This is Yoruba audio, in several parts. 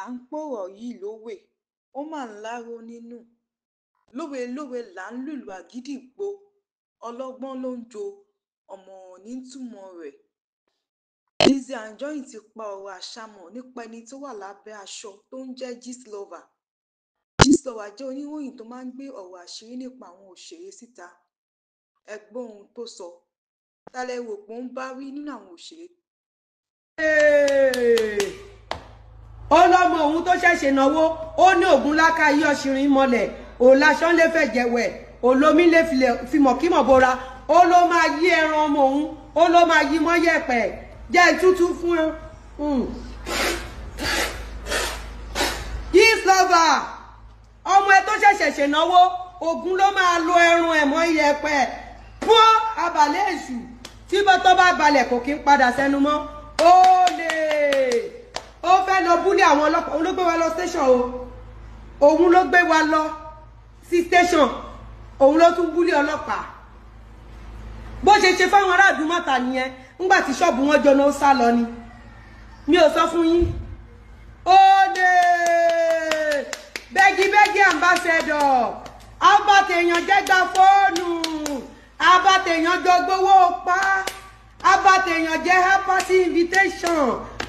À ń pọ̀rọ̀ yìí lówe, ó mà ń láró nínú. Lówe là ń lùlù àgídìgbo, ọlọ́gbọ́n ló ń jo, ọ̀mọ̀ràn ní túmọ̀ rẹ̀. Lizzy Anjorin ti pa ọ̀rọ̀ àṣàmọ̀ nípa ẹni tó wà lábẹ́ aṣọ tó ń jẹ́ Gistlover. Gistlover jẹ́ oníròyìn tó máa ń gbé ọ̀rọ̀ àṣírí nípa àwọn òṣèré síta. Ẹ gbọ́ ohun tó sọ. Ta lẹ rò pé ó ń bá wí nínú àwọn òṣèré? Ọlọ́mọ òun tó ṣẹ̀ṣẹ̀ náwó ó ní ògùn láká yí ọṣìrin mọ́lẹ̀ òláṣán lè fẹ́ jẹ̀wẹ̀ olómi lè fìmọ̀ kímọ̀ bora ó ló máa yí ẹran ọmọ òun ó ló máa yí mọ́ yẹ̀pẹ̀ jẹ́ tútù fún ẹ. Gistlover ọmọ ẹ tó ṣẹ̀ṣẹ̀ ṣènáwó ògùn ló máa lo ẹran ẹ̀ mọ́ yẹ̀pẹ̀ fún abalẹ̀ èṣù tí bọ́tọ́ bá balẹ̀ kò kí ń padà sẹ́nu mọ́ ó lè ó fẹ́ lọ búlé àwọn ọlọ́pàá òun ló gbé wa lọ station o òun ló gbé wa lọ sí station òun ló tún búlé ọlọ́pàá bó ṣe ṣe fáwọn ará Àdúmọ̀tà nìyẹn ńgbà tí ṣọ́ọ̀bù wọn jóná ó sá lọ ni mi ò sọ fún yín ó dé bẹ́gí ambassador abàtẹ̀yàn jẹ́gbà fóònù abàtẹ̀yàn jọgbówó pa abàtẹ̀yàn jẹ́ party invitation.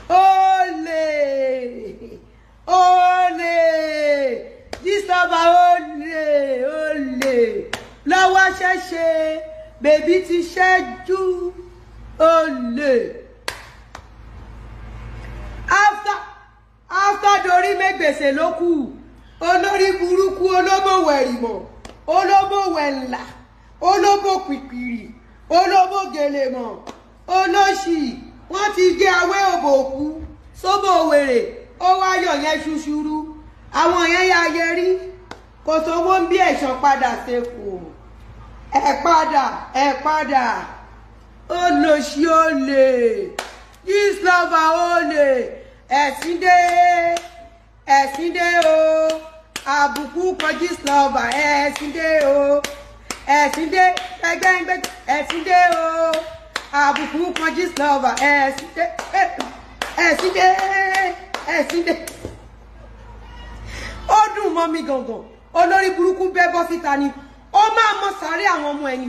Olè Gistlover olè lọ́wọ́ ṣẹ̀ṣẹ̀ bèbí ti ṣẹ́jú olè after dorí mẹ́gbèsè ló kù olórí burúkú olóbò wẹ̀rìmọ̀ olóbò wẹ̀ńlà olóbò pìpìrì olóbò gèlèmọ̀ olóṣì wọ́n ti gé awé òbò òkú sóbò wèrè ó wáyọ̀ yẹn ṣuṣuru àwọn yẹn ya yẹrí kò sówó ń bí ẹ̀ṣọ́ padà sẹ́kù ẹ̀ padà olóṣì olè Gistlover olè ẹ̀sìn dé o àbùkù kan Gistlover ẹ̀sìn dé o ẹ̀sìn dé ẹgbẹ́ ẹ̀sìn dé o àbùkù kan Gistlover ẹ̀sìn dé ó dùn mọ́ mi gangan olórí burúkú bẹ́ bọ́ síta ni ó máa mọ sàárè àwọn ọmọ ẹni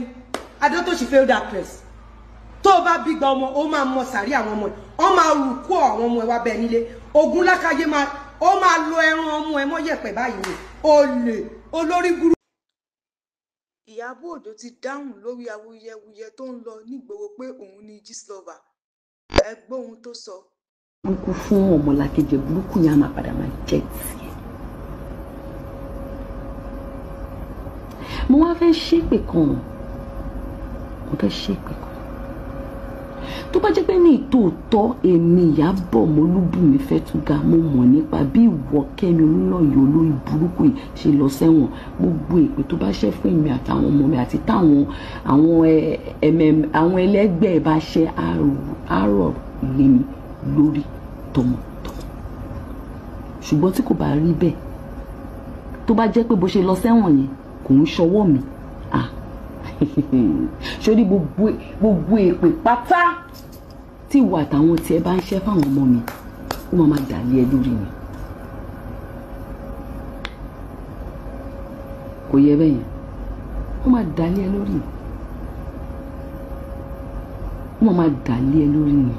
adó tó ṣì failed actress tó bá bí gba ọmọ ó máa mọ sàárè àwọn ọmọ ẹ ó máa rù kó àwọn ọmọ ẹ wá bẹ nílé ogun lákàyè ó máa lo ẹran ọmọ ẹ mọ́ yẹ̀pẹ̀ báyìí ni olè olórí burúkú. Ìyábọ̀ Òjó ti dáhùn lórí awuyewuye tó ń lọ nígboro pé òun ni Gistlover. Ẹ gbọ́ ohun tó sọ. Burúkú fún ọmọlàkejì burúkú yẹn á máa padà máa jẹ́ tiẹ̀. Mo wá fẹ́ ṣépè kan tó bá jẹ́ pé ní ìtòótọ́ èmi Ìyábọ̀ Mọ́lúbùnmi Fẹ́túgà mo mọ̀ nípa bí ìwọ Kẹ́mi Olúnlọ́yọ̀ olórí burúkú yìí ṣe lọ sẹ́wọ̀n gbogbo èpè tó bá ṣẹ́ fún èmi àtàwọn ọmọ mi àti táwọn àwọn ẹlẹ́gbẹ́ ẹ̀ bá ṣe àárọ̀ lé mi lórí tọmọtọmọ ṣùgbọ́n tí kò bá rí bẹ́ẹ̀ tó bá jẹ́ pé bó ṣe lọ sẹ́wọ̀n yẹn kò ń ṣọwọ́ mi sórí gbogbo èpè pátá tí ìwà àtàwọn tí ẹ bá ń ṣẹ́ fáwọn ọmọ mi ó máa dàlé ẹ lórí mi kò yẹ bẹ́ẹ̀ yẹn ó máa dàlé ẹ lórí ó máa dàlé ẹ lórí mi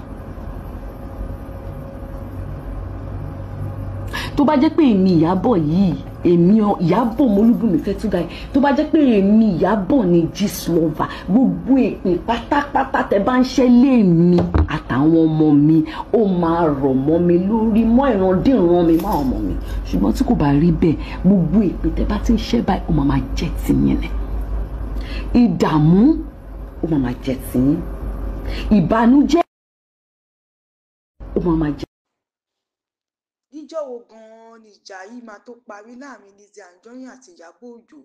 tó bá jẹ́ pé èmi Ìyábọ̀ yìí èmi Ìyábọ̀ Mọ́lúbùnmi Fẹ́túgà tó bá jẹ́ pé èmi Ìyábọ̀ ni Gistlover gbogbo èpè pátápátá tẹ bá ń ṣẹ́ lé mi àtàwọn ọmọ mi ó máa rọ̀ mọ́ mi lórí mọ́ ìrandíran mi má ọmọ mi ṣùgbọ́n tí kò bá rí bẹ́ẹ̀ gbogbo èpè tẹ bá ti ń ṣẹ́ báyìí ó máa jẹ́ tiyín ni ìdààmú ó máa jẹ́ tiyín ìbànújẹ́ ó máa jẹ́. Níjọ́ wo gan-an ni ìjà yìí máa tó parí láàrin Lizzy Anjorin àti Ìyábọ̀ Òjó?